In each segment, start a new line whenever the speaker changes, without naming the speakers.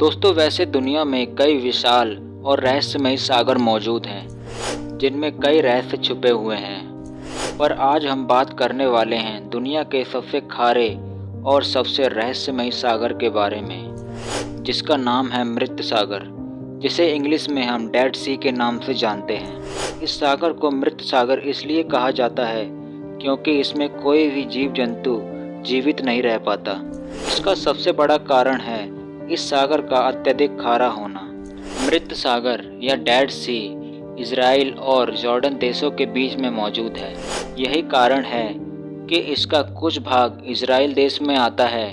दोस्तों, वैसे दुनिया में कई विशाल और रहस्यमयी सागर मौजूद हैं, जिनमें कई रहस्य छुपे हुए हैं। पर आज हम बात करने वाले हैं दुनिया के सबसे खारे और सबसे रहस्यमयी सागर के बारे में, जिसका नाम है मृत सागर, जिसे इंग्लिश में हम डेड सी के नाम से जानते हैं। इस सागर को मृत सागर इसलिए कहा जाता है क्योंकि इसमें कोई भी जीव जंतु जीवित नहीं रह पाता। इसका सबसे बड़ा कारण है इस सागर का अत्यधिक खारा होना। मृत सागर या डेड सी इजराइल और जॉर्डन देशों के बीच में मौजूद है। यही कारण है कि इसका कुछ भाग इजराइल देश में आता है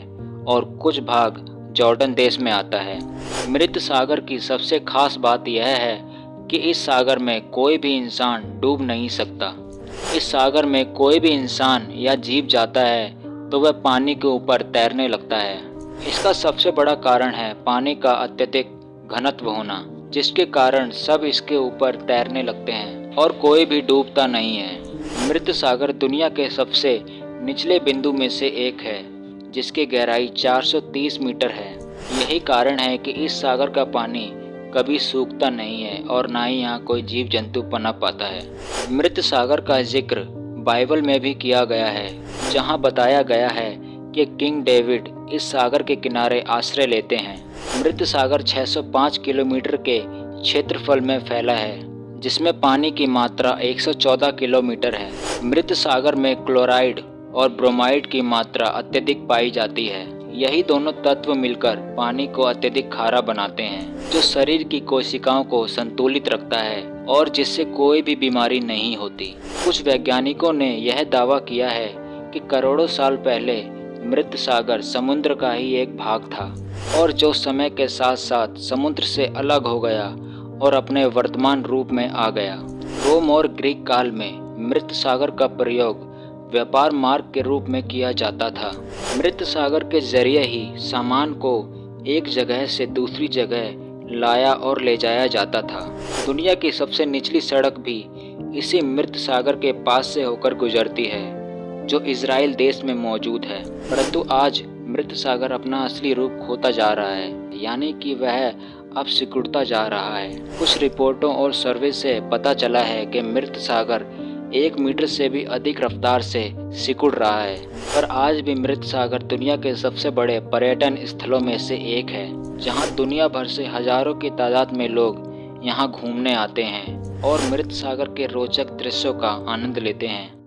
और कुछ भाग जॉर्डन देश में आता है। मृत सागर की सबसे खास बात यह है कि इस सागर में कोई भी इंसान डूब नहीं सकता। इस सागर में कोई भी इंसान या जीव जाता है तो वह पानी के ऊपर तैरने लगता है। इसका सबसे बड़ा कारण है पानी का अत्यधिक घनत्व होना, जिसके कारण सब इसके ऊपर तैरने लगते हैं और कोई भी डूबता नहीं है। मृत सागर दुनिया के सबसे निचले बिंदु में से एक है, जिसकी गहराई 430 मीटर है। यही कारण है कि इस सागर का पानी कभी सूखता नहीं है और ना ही यहाँ कोई जीव जंतु पनप पाता है। मृत सागर का जिक्र बाइबल में भी किया गया है, जहाँ बताया गया है कि किंग डेविड इस सागर के किनारे आश्रय लेते हैं। मृत सागर 605 किलोमीटर के क्षेत्रफल में फैला है, जिसमें पानी की मात्रा 114 किलोमीटर है। मृत सागर में क्लोराइड और ब्रोमाइड की मात्रा अत्यधिक पाई जाती है। यही दोनों तत्व मिलकर पानी को अत्यधिक खारा बनाते हैं, जो शरीर की कोशिकाओं को संतुलित रखता है और जिससे कोई भी बीमारी नहीं होती। कुछ वैज्ञानिकों ने यह दावा किया है कि करोड़ों साल पहले मृत सागर समुद्र का ही एक भाग था और जो समय के साथ साथ समुद्र से अलग हो गया और अपने वर्तमान रूप में आ गया। रोम और ग्रीक काल में मृत सागर का प्रयोग व्यापार मार्ग के रूप में किया जाता था। मृत सागर के जरिए ही सामान को एक जगह से दूसरी जगह लाया और ले जाया जाता था। दुनिया की सबसे निचली सड़क भी इसी मृत सागर के पास से होकर गुजरती है, जो इजराइल देश में मौजूद है। परंतु आज मृत सागर अपना असली रूप खोता जा रहा है, यानी कि वह अब सिकुड़ता जा रहा है। कुछ रिपोर्टों और सर्वे से पता चला है कि मृत सागर 1 मीटर से भी अधिक रफ्तार से सिकुड़ रहा है। पर आज भी मृत सागर दुनिया के सबसे बड़े पर्यटन स्थलों में से एक है, जहां दुनिया भर से हजारों की तादाद में लोग यहां घूमने आते हैं और मृत सागर के रोचक दृश्यों का आनंद लेते हैं।